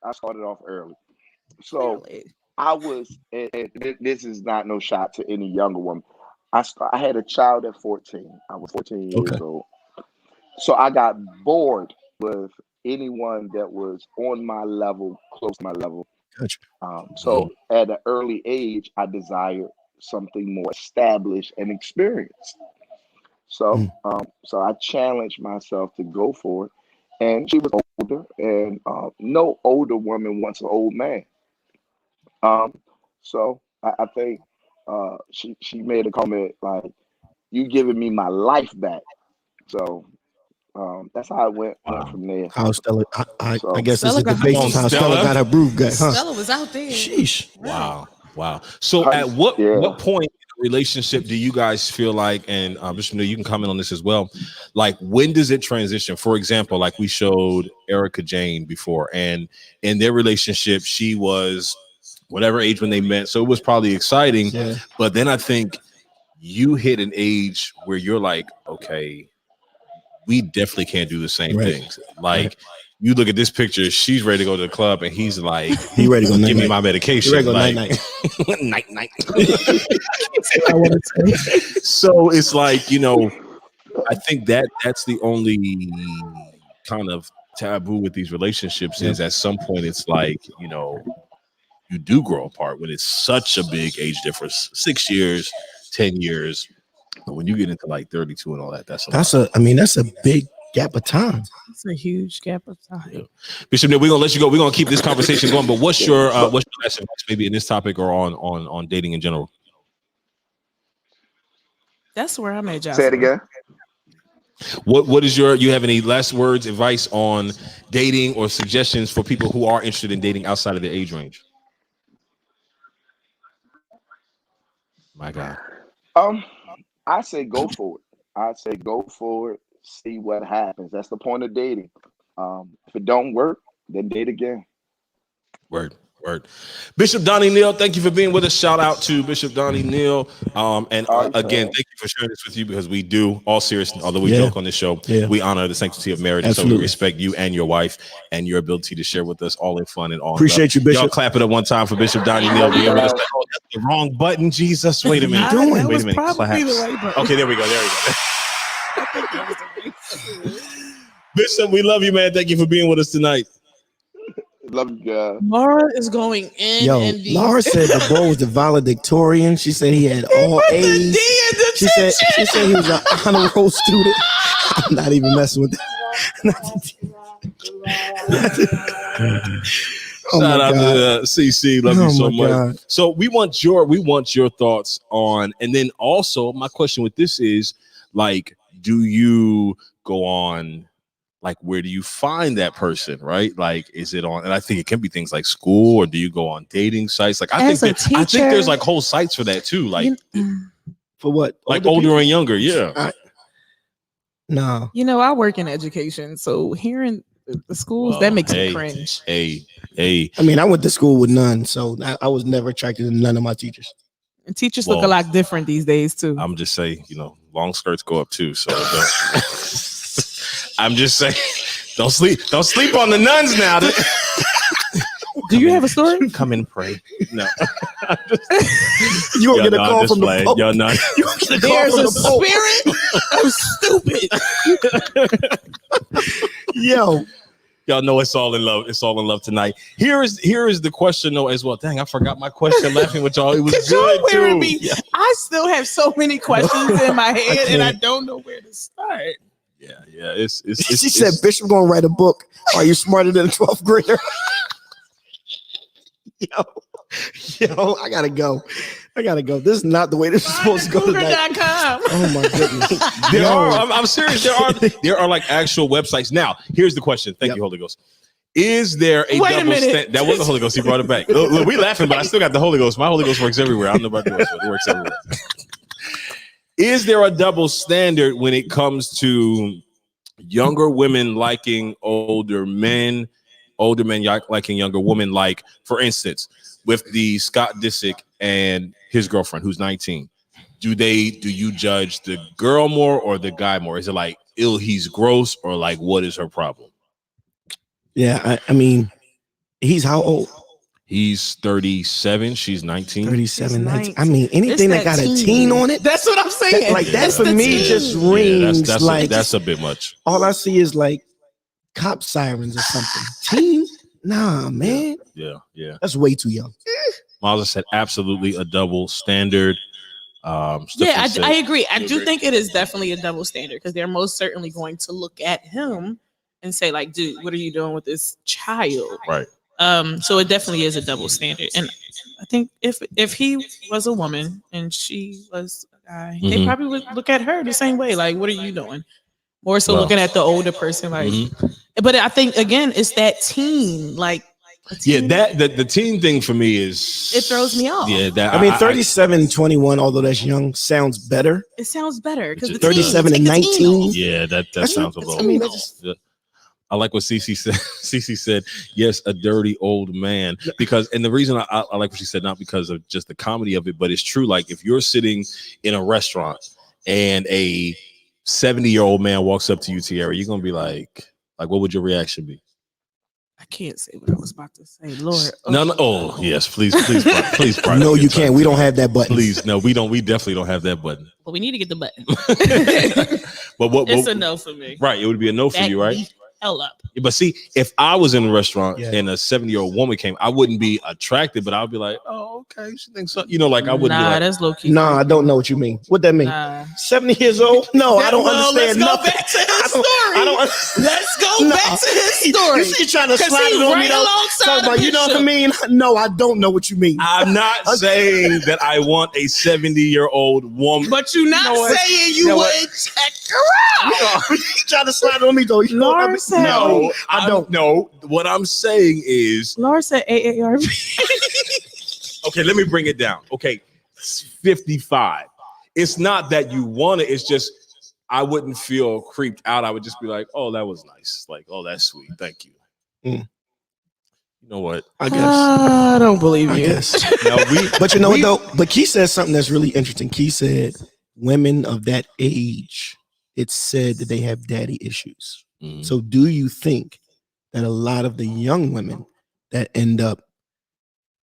So I was, and this is not no shot to any younger woman. I had a child at 14. I was 14 years old. So I got bored with anyone that was on my level, close to my level. Gotcha. So at an early age, I desired something more established and experienced. So so I challenged myself to go for it. And she was older, and no older woman wants an old man. So I think she made a comment like, "You giving me my life back." So that's how it went from there. How Stella, I guess Stella it's a debate on how Stella got her groove gut, huh? Stella was out there. Sheesh. Wow. So at what point in the relationship do you guys feel like, and Bishop Neal, you can comment on this as well, like when does it transition? For example, like we showed Erica Jane before, and in their relationship, she was whatever age when they met, so it was probably exciting. But then I think you hit an age where you're like, okay, we definitely can't do the same things. Like you look at this picture, she's ready to go to the club, and he's like, he ready to go give me my medication. He ready to go like, night. So it's like, you know, I think that's the only kind of taboo with these relationships is at some point it's like, you know, you do grow apart when it's such a big age difference, 6 years, 10 years. But when you get into like 32 and all that, that's a big gap of time. It's a huge gap of time. Yeah. Bishop Neal, we're gonna let you go. We're gonna keep this conversation going. But what's your last advice maybe in this topic or on dating in general? That's where I'm at, Joshua. Say it again. What is you have any last words, advice on dating or suggestions for people who are interested in dating outside of their age range? My God. I say go for it. See what happens. That's the point of dating. If it don't work, then date again. Word. Bishop Donnie Neal, thank you for being with us. Shout out to Bishop Donnie Neal. And again, thank you for sharing this with you, because we do, all seriousness, although we joke on this show, we honor the sanctity of marriage. Absolutely. So we respect you and your wife and your ability to share with us all in fun and all. Appreciate you, Bishop. Y'all clap it up one time for Bishop Donnie Neal. Being with us. Oh, that's the wrong button. Jesus, wait a minute. Wait a minute. Claps. Okay, there we go. Bishop, we love you, man. Thank you for being with us tonight. Love you, guys. Laura is going in. Yo, Laura said the boy was the valedictorian. She said he had all A's. She said he was an honor roll student. I'm not even messing with that. Shout out to CC. Love you so much. God. So we want your thoughts on, and then also my question with this is, like, do you go on, like, where do you find that person, right? Like, is it on, and I think it can be things like school, or do you go on dating sites? Like, I think there's like whole sites for that too. Like, for what? Like older and younger, yeah. No. You know, I work in education, so hearing the schools, that makes me cringe. I mean, I went to school with none, so I was never attracted to none of my teachers. And teachers look a lot different these days too. I'm just saying, you know, long skirts go up too. So I'm just saying, don't sleep on the nuns now. Do you have a story? Come and pray. No. You won't get a call from the Pope. Y'all not. There's a spirit of stupid. Yo. Y'all know it's all in love. It's all in love tonight. Here is the question though as well. Dang, I forgot my question. Laughing with y'all. It was good too. Yeah. I still have so many questions in my head, and I don't know where to start. Yeah. It's she said, Bishop gonna write a book. Are you smarter than a 12th grader? Yo, I gotta go. This is not the way this is supposed to go tonight. Oh my goodness. I'm serious. There are like actual websites. Now, here's the question. Thank you, Holy Ghost. Is there a Wait double a standard? That was the Holy Ghost. He brought it back. Look, we laughing, but I still got the Holy Ghost. My Holy Ghost works everywhere. I don't know about yours, but it works everywhere. Is there a double standard when it comes to younger women liking older men liking younger women? Like, for instance, with the Scott Disick and his girlfriend who's 19, do you judge the girl more or the guy more? Is it like, ew, he's gross, or like, what is her problem? Yeah, I mean, he's how old? He's 37. She's 19. 37. 19. I mean, anything that got a teen on it. That's what I'm saying. Like that for me just rings that's a bit much. All I see is like cop sirens or something. Teen? Nah, man. Yeah. That's way too young. Miles said absolutely a double standard. I agree. I do think it is definitely a double standard because they're most certainly going to look at him and say, like, dude, what are you doing with this child? Right. So it definitely is a double standard. And I think if he was a woman and she was a guy, they probably would look at her the same way. Like, what are you doing? More so looking at the older person, like. But I think again, it's that teen, like. The teen thing for me is it throws me off. Yeah, I mean, 37, 21, although that's young, sounds better. It sounds better because the 37 and 19. Yeah, that sounds a little. I mean, I like what Cece said. Cece said, yes, a dirty old man. Because, and the reason I like what she said, not because of just the comedy of it, but it's true. Like if you're sitting in a restaurant and a 70-year-old man walks up to you, Tierra, you're going to be like, what would your reaction be? I can't say what I was about to say, Lord. No. Oh, yes, please. No, you can't. We don't have that button. Please, no, we don't. We definitely don't have that button. But we need to get the button. But it's a no for me. Right, it would be a no for you, right? Hell up. But see, if I was in a restaurant and a 70-year-old woman came, I wouldn't be attracted, but I'd be like, oh, okay, she thinks so. You know, like I wouldn't be like, that's low key. Nah, I don't know what you mean. What that mean? 70 years old? No, I don't understand nothing. Let's go back to his story. Let's go back to his story. You see, trying to slide it on me though. Talk about, you know what I mean? No, I don't know what you mean. I'm not saying that I want a 70-year-old woman. But you're not saying you wouldn't check her out. You trying to slide it on me though. You know, no, I don't know. What I'm saying is, Laura said AARP. Okay, let me bring it down. Okay, 55. It's not that you want it. It's just I wouldn't feel creeped out. I would just be like, oh, that was nice. Like, oh, that's sweet. Thank you. You know what? I guess. I don't believe you. But you know what though? But Key said something that's really interesting. Key said women of that age, it's said that they have daddy issues. So do you think that a lot of the young women that end up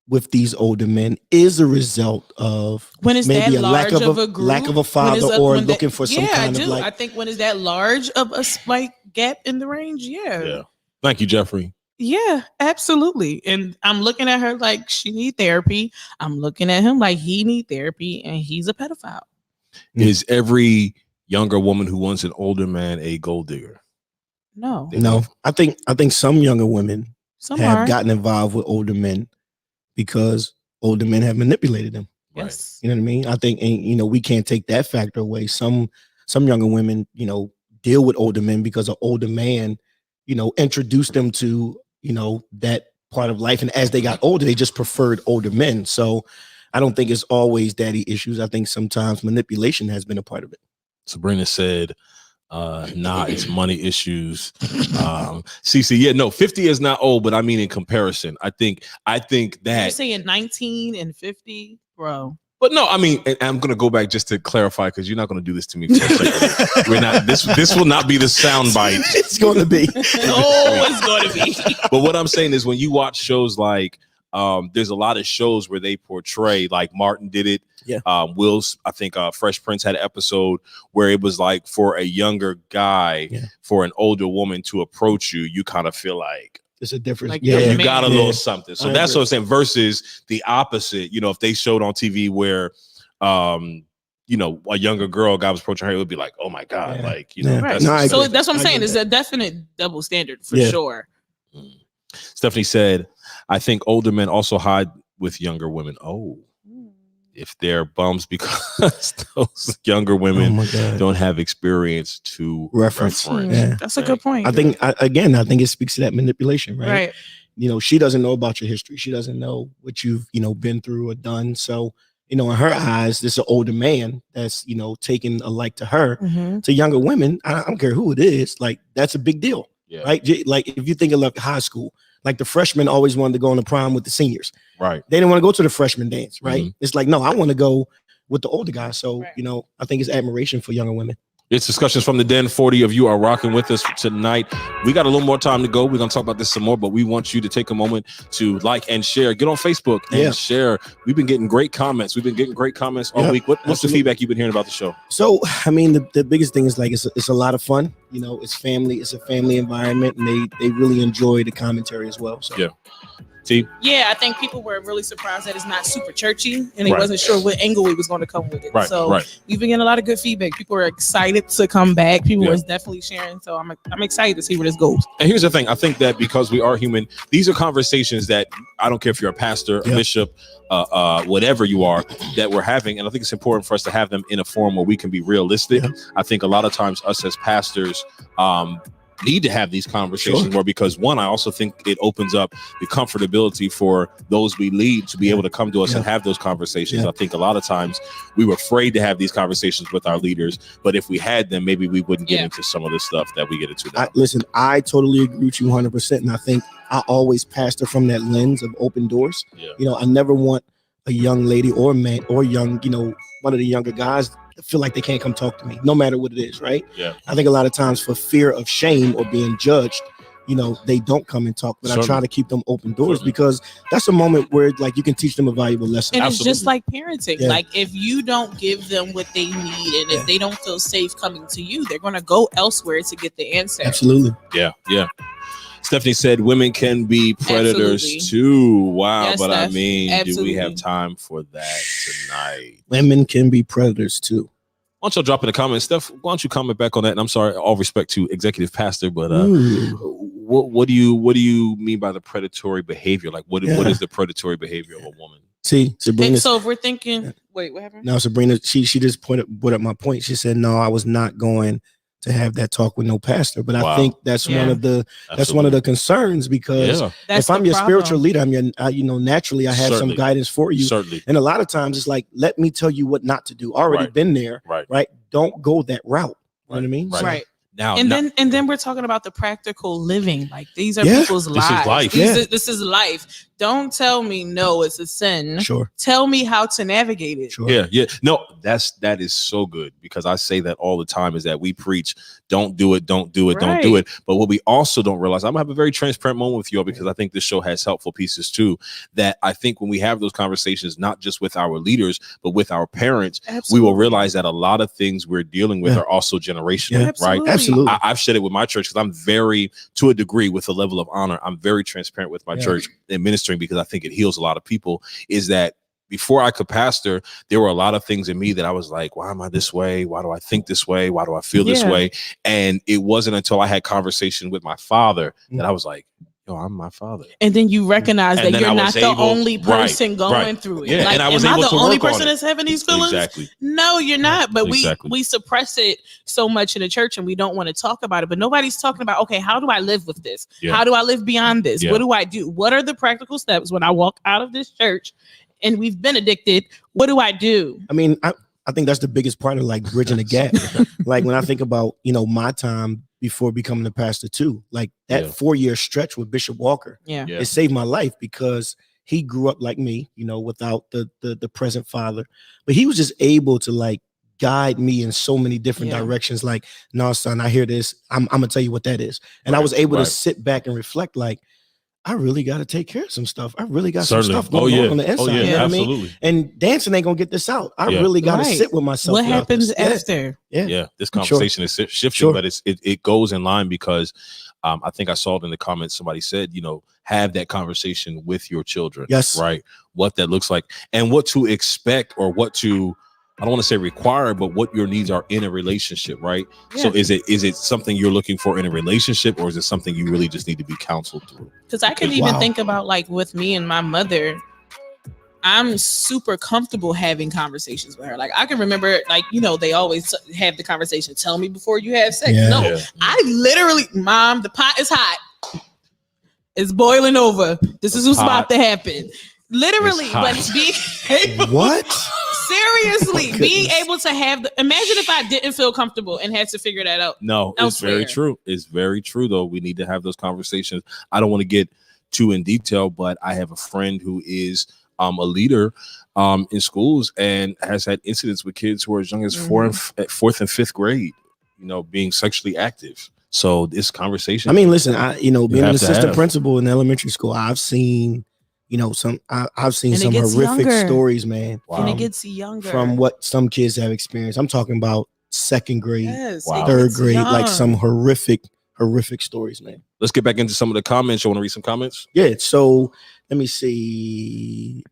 with these older men is a result of maybe a lack of a father or looking for some kind of like? I think when is that large of a like gap in the range? Yeah. Thank you, Jeffrey. Yeah, absolutely. And I'm looking at her like she need therapy. I'm looking at him like he need therapy, and he's a pedophile. Is every younger woman who wants an older man a gold digger? No. I think some younger women have gotten involved with older men because older men have manipulated them. Yes. You know what I mean? I think, and you know, we can't take that factor away. Some younger women, you know, deal with older men because an older man, you know, introduced them to, you know, that part of life. And as they got older, they just preferred older men. So I don't think it's always daddy issues. I think sometimes manipulation has been a part of it. Sabrina said, it's money issues. CC, 50 is not old, but I mean in comparison. I think that you're saying 19 and 50, bro. But no, I mean, and I'm gonna go back just to clarify because you're not gonna do this to me for a second. We're not. This will not be the soundbite. It's going to be. It's going to be. But what I'm saying is, when you watch shows like, there's a lot of shows where they portray, like Martin did it. Yeah. Will's, I think Fresh Prince had an episode where it was like for a younger guy, for an older woman to approach you, you kind of feel like it's a difference. Like, you got a little something. So that's what I'm saying. Versus the opposite, you know, if they showed on TV where, you know, a younger girl guy was approaching her, it would be like, oh my God, like, you know. Right. So that's what I'm saying. It's a definite double standard for sure. Stephanie said, I think older men also hide with younger women. Oh. If they're bums because those younger women don't have experience to reference. Yeah. That's a good point. I think it speaks to that manipulation, right? Right. You know, she doesn't know about your history. She doesn't know what you've, you know, been through or done. So, you know, in her eyes, this is an older man that's, you know, taking a like to her. To younger women, I don't care who it is, like that's a big deal, right? Like if you think of like high school, like the freshmen always wanted to go on the prom with the seniors. Right. They didn't want to go to the freshman dance, right? It's like, no, I want to go with the older guys. So, you know, I think it's admiration for younger women. It's Discussions from the Den. 40 of you are rocking with us tonight. We got a little more time to go. We're going to talk about this some more, but we want you to take a moment to like and share. Get on Facebook and share. We've been getting great comments. We've been getting great comments all week. What's the feedback you've been hearing about the show? So, I mean, the biggest thing is like it's a lot of fun. You know, it's family. It's a family environment, and they really enjoy the commentary as well. So. Yeah. T? Yeah, I think people were really surprised that it's not super churchy, and they wasn't sure what angle we was going to come with it. So we've been getting a lot of good feedback. People are excited to come back. People are definitely sharing. So I'm excited to see where this goes. And here's the thing. I think that because we are human, these are conversations that I don't care if you're a pastor, a bishop, whatever you are, that we're having. And I think it's important for us to have them in a forum where we can be realistic. Yeah. I think a lot of times us as pastors, need to have these conversations more because one, I also think it opens up the comfortability for those we lead to be able to come to us and have those conversations. I think a lot of times we were afraid to have these conversations with our leaders, but if we had them, maybe we wouldn't get into some of the stuff that we get into now. Listen, I totally agree with you 100%. And I think I always pastor from that lens of open doors. You know, I never want a young lady or man or young, you know, one of the younger guys feel like they can't come talk to me, no matter what it is, right? I think a lot of times for fear of shame or being judged, you know, they don't come and talk, but I try to keep them open doors because that's a moment where like you can teach them a valuable lesson. And it's just like parenting. Like if you don't give them what they need and if they don't feel safe coming to you, they're going to go elsewhere to get the answer. Absolutely. Yeah. Stephanie said women can be predators too. Wow. Yes, but Steph, I mean, do we have time for that tonight? Women can be predators too. Why don't y'all drop in the comments? Steph, why don't you comment back on that? And I'm sorry, all respect to executive pastor, but what do you mean by the predatory behavior? Like what is the predatory behavior of a woman? See, Sabrina. So if we're thinking, wait, what happened? No, Sabrina, she just put up my point. She said, no, I was not going to have that talk with no pastor, but I think that's one of the concerns because if I'm your spiritual leader, I'm your naturally I have some guidance for you. And a lot of times it's like, let me tell you what not to do. Already been there, right? Don't go that route. You know what I mean? Right. Now, and then we're talking about the practical living. Like these are people's lives. This is life. Don't tell me no, it's a sin. Sure. Tell me how to navigate it. Sure. Yeah. No, that is so good because I say that all the time is that we preach, don't do it, don't do it. But what we also don't realize, I'm gonna have a very transparent moment with you all because I think this show has helpful pieces too. That I think when we have those conversations, not just with our leaders, but with our parents, we will realize that a lot of things we're dealing with are also generational, right? Absolutely. I've said it with my church because I'm very, to a degree, with a level of honor, I'm very transparent with my church and ministering because I think it heals a lot of people, is that before I could pastor, there were a lot of things in me that I was like, why am I this way? Why do I think this way? Why do I feel this way? And it wasn't until I had conversation with my father that I was like, yo, I'm my father. And then you recognize that you're not the only person going through it. Yeah, like, and I was am able I the to only work on person it. that's having these feelings? Exactly. No, you're not. But we suppress it so much in the church and we don't want to talk about it. But nobody's talking about, okay, how do I live with this? How do I live beyond this? What do I do? What are the practical steps when I walk out of this church and we've been addicted? What do I do? I mean, I think that's the biggest part of like bridging the gap. Like when I think about, my time before becoming a pastor too, like that 4-year stretch with Bishop Walker, it saved my life because he grew up like me, without the present father, but he was just able to like guide me in so many different directions. Like, no, son, I hear this. I'm gonna tell you what that is. And I was able to sit back and reflect like, I really got to take care of some stuff. I really got some stuff going on the inside. You know what I mean? And dancing ain't gonna get this out. I really got to sit with myself. What happens after? Yeah. This conversation is shifting, but it goes in line because I think I saw it in the comments. Somebody said, have that conversation with your children. Yes. Right. What that looks like and what to expect or what to, I don't want to say require, but what your needs are in a relationship, right? Yeah. So is it something you're looking for in a relationship, or is it something you really just need to be counseled through? Because I can even think about like with me and my mother, I'm super comfortable having conversations with her. Like I can remember, like, they always have the conversation, tell me before you have sex. I literally, Mom, the pot is hot. It's boiling over. This is what's about to happen. Literally, but what? Seriously, being able to have imagine if I didn't feel comfortable and had to figure that out. No, elsewhere. It's very true. It's very true, though. We need to have those conversations. I don't want to get too in detail, but I have a friend who is a leader in schools and has had incidents with kids who are as young as fourth and fifth grade. being sexually active. So this conversation. I mean, listen, being an assistant principal in elementary school, I've seen, I've seen some horrific stories, man. Wow. And it gets younger from what some kids have experienced. I'm talking about second grade, third grade, like some horrific stories, man. Let's get back into some of the comments. You want to read some comments? Yeah. So let me see.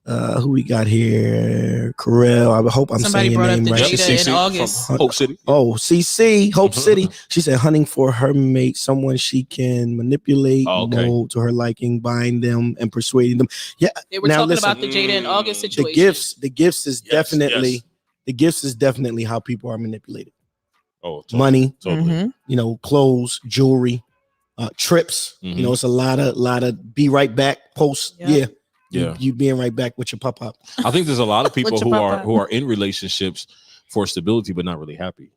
Who we got here? Corel. I hope I'm saying your name right. Jada in August. Hope City. Oh, CC, Hope City. She said hunting for her mate, someone she can manipulate, mold to her liking, bind them, and persuading them. Yeah. They were talking about the Jada in August situation. The gifts is definitely the gifts is definitely how people are manipulated. Oh, totally, money, totally. Clothes, jewelry, trips. It's a lot of be right back posts. Yeah. You being right back with your pop-up. I think there's a lot of people who are in relationships for stability, but not really happy.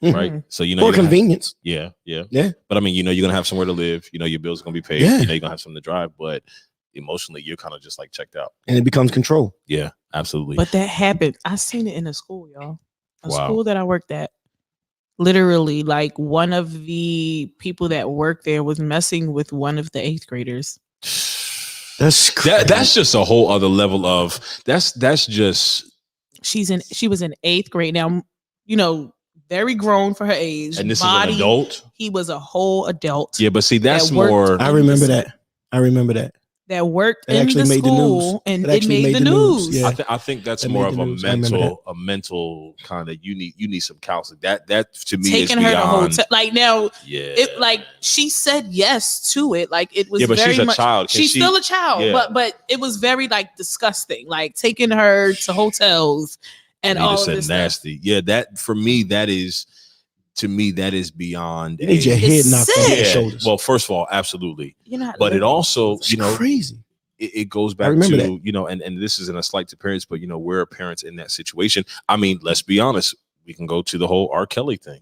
Right. So, for convenience. Yeah. But I mean, you're going to have somewhere to live, your bills are going to be paid, you're going to have something to drive, but emotionally you're kind of just like checked out. And it becomes control. Yeah, absolutely. But that happened. I seen it in a school, y'all. School that I worked at. Literally, like one of the people that worked there was messing with one of the 8th graders. That's just a whole other level of that's just she was in 8th grade now, very grown for her age. And this is an adult. He was a whole adult. Yeah, but see, that's more. I remember that. That worked in the school and it made the news. Yeah. I think that's more of a mental kind of you need some counseling. That to me taking is her beyond. the whole now. Yeah, it like she said yes to it. Like it was. Yeah, but very she's a much, child. She's still a child, but it was very like disgusting. Like taking her to hotels and all of this nasty. Stuff. Yeah, that for me that is. To me, that is beyond. You need your head knocked off your shoulders. Well, first of all, absolutely. But it also, crazy. It goes back to that. And this isn't a slight to parents, but we're parents in that situation. I mean, let's be honest. We can go to the whole R. Kelly thing,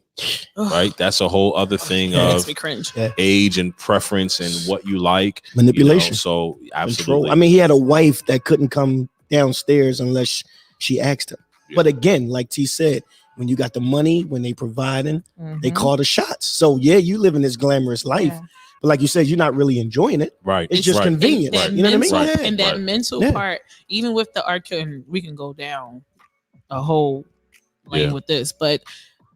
right? That's a whole other thing of makes me cringe. Age and preference and what you like, manipulation. So absolutely. Control. I mean, he had a wife that couldn't come downstairs unless she asked him. Yeah. But again, like T said. When you got the money, when they providing, they call the shots. So you live in this glamorous life, but like you said, you're not really enjoying it. Right. It's just convenient. You know what I mean? And that mental part, even with the art, we can go down a whole lane with this, but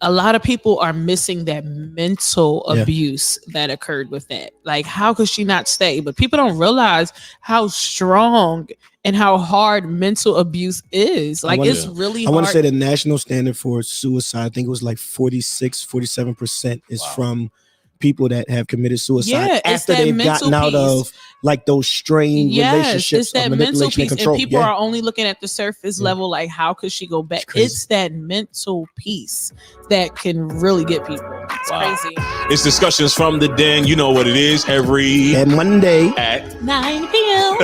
a lot of people are missing that mental abuse that occurred with that. Like, how could she not stay? But people don't realize how strong and how hard mental abuse is. Like, it's really hard. I want to say the national standard for suicide, I think it was like 47% is from people that have committed suicide after they've gotten out of like those strained relationships. It's that mental piece, and people are only looking at the surface level. Like, how could she go back? It's that mental piece that can really get people. It's crazy. It's discussions from the den. You know what it is every Monday at 9 p.m.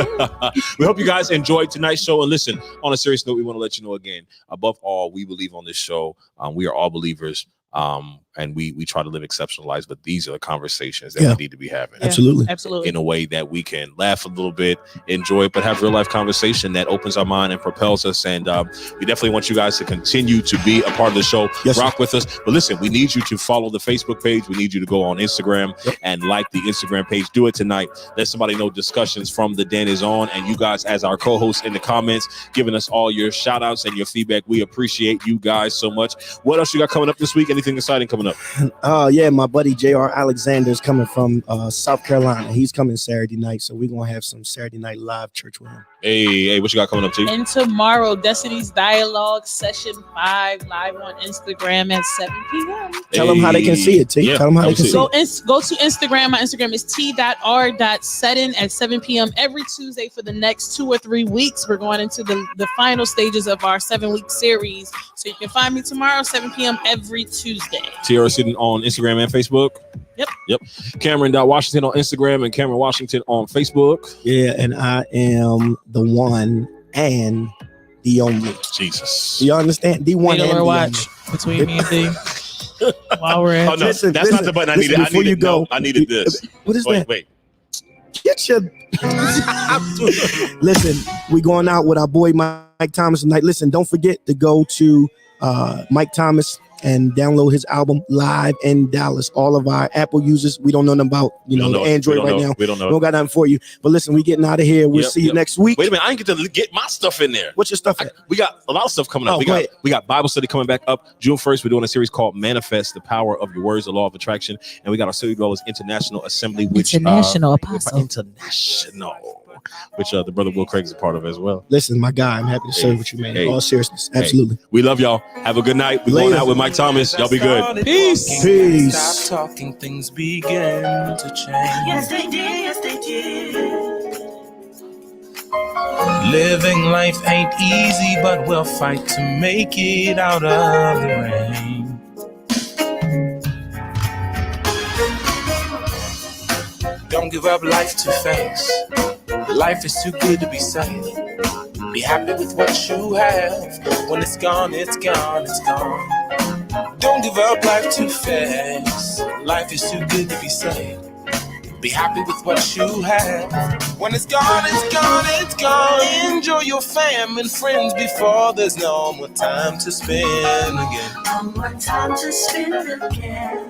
We hope you guys enjoyed tonight's show. And listen, on a serious note, we want to let you know again, above all, we believe on this show. We are all believers. And we try to live exceptional lives, but these are the conversations that we need to be having. Absolutely. In a way that we can laugh a little bit, enjoy it, but have real life conversation that opens our mind and propels us. And we definitely want you guys to continue to be a part of the show. Rock with us. But listen, we need you to follow the Facebook page. We need you to go on Instagram and like the Instagram page. Do it tonight. Let somebody know discussions from the den is on. And you guys, as our co-hosts in the comments, giving us all your shout outs and your feedback. We appreciate you guys so much. What else you got coming up this week? Anything exciting coming up? My buddy J.R. Alexander is coming from South Carolina. He's coming Saturday night, so we're gonna have some Saturday night live church with him. Hey, what you got coming up, T? And tomorrow, Destiny's Dialogue Session 5 live on Instagram at 7 p.m. Tell them how they can see it, T. Tell them how they can see it. Go to Instagram. My Instagram is t.r.setten at 7 p.m. every Tuesday for the next 2 or 3 weeks. We're going into the final stages of our 7-week series. So you can find me tomorrow, 7 p.m. every Tuesday. TR sitting on Instagram and Facebook. Yep. Cameron.Washington on Instagram and Cameron Washington on Facebook. Yeah, and I am the one and the only. Jesus. Do you understand? The one and the watch only. Between me and D. While we're at that's not the button I needed. Before you go, I needed this. What is that? Wait. Get your listen, we going out with our boy Mike Thomas tonight. Listen, don't forget to go to Mike Thomas and download his album live in Dallas. All of our Apple users, we don't know nothing about the Android right now. We don't got nothing for you. But listen, we getting out of here. We'll see you next week. Wait a minute, I didn't get to get my stuff in there. What's your stuff? We got a lot of stuff coming up. We got Bible study coming back up June 1st. We're doing a series called Manifest: The Power of Your Words, the Law of Attraction, and we got our City Dwellers International Assembly, which International, which the brother Will Craig is a part of as well. Listen, my guy, I'm happy to serve with you, man. In all seriousness, absolutely. We love y'all. Have a good night. We're going out with Mike Thomas. Y'all be good. Peace. Stop talking, things begin to change. Yes, they did. Yes, they did. Living life ain't easy, but we'll fight to make it out of the rain. Don't give up life to face. Life is too good to be safe. Be happy with what you have. When it's gone, it's gone, it's gone. Don't give up life to face. Life is too good to be safe. Be happy with what you have. When it's gone, it's gone, it's gone. Enjoy your family and friends before there's no more time to spend again. No more time to spend again.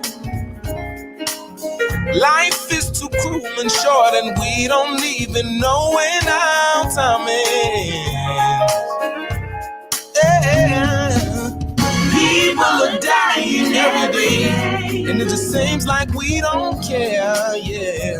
Life is too cruel and short, and we don't even know when our time ends. Yeah. People are dying every day, and it just seems like we don't care. Yeah.